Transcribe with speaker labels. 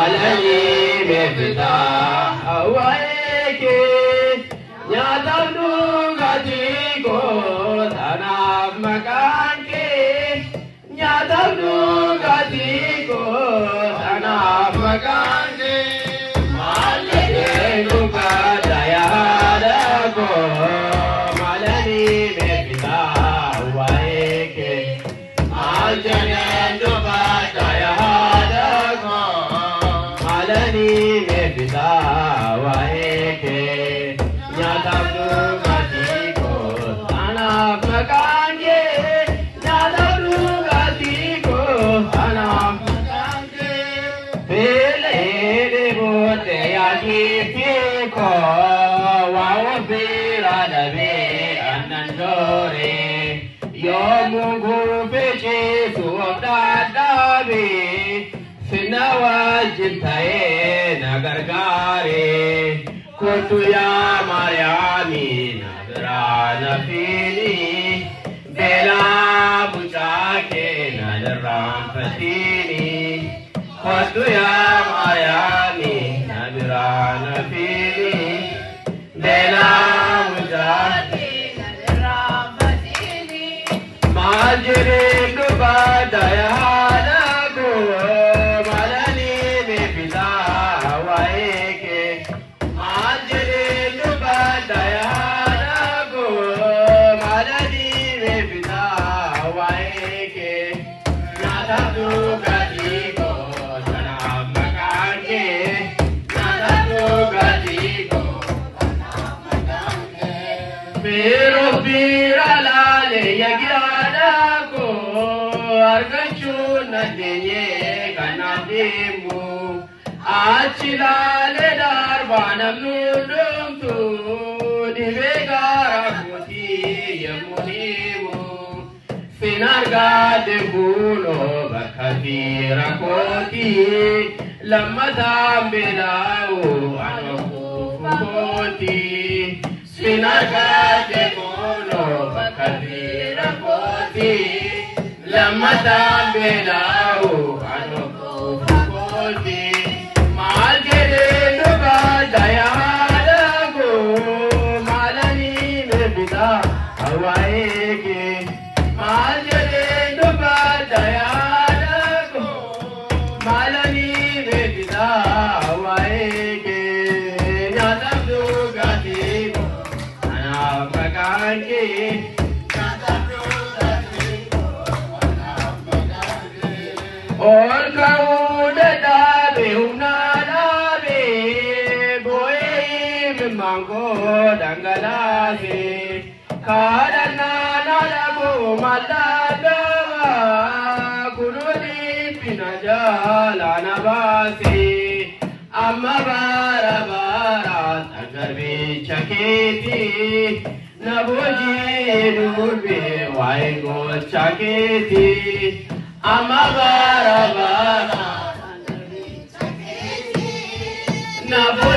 Speaker 1: malani mefita awaike nyadamnu gajiko tanaf makanke nyadamnu gajiko tanaf makanke malani luka dayadako malani mefita awaike maljane luka dayadako malani mefita awaike nyadamnu gajiko tanaf makanke nyadamnu gajiko tanaf makanke pele bote yaki piko wawo pira dabe anandore yomungu peche suodadabe finawa jintaye nagargare kutuya mariami nagrana fini bela buchake nadram patini kutuya mariami nagrana fini bela buchake nadram patini majre duba dayana go malani mefita awaike majre duba dayana go malani mefita awaike nadadu gajiko tanaf makanke nadadu gajiko tanaf makanke pero piralale yagyada ko argachu nadenye kanademu achilale darbanam nudumtu divegara koti yamunimu finarga debulo bakavira koti lamada belau anokoti finarga debulo bakavira koti lamada belau anokoti maljere duba dayadago malani mefita awaike maljere duba dayadago malani mefita awaike nyadamnu gajiko tanaf makanke nyadamnu gajiko tanaf makanke और कौन दाबे उना दाबे बोए मांगो दंगला से खारना नालबो मल्लादवा गुरुदी पिना जाला नवासे अम्मा बारा बारा अगर बेचकेती नबोजी नूबे वाइगो चकेती अम्मा बारा बारा नबो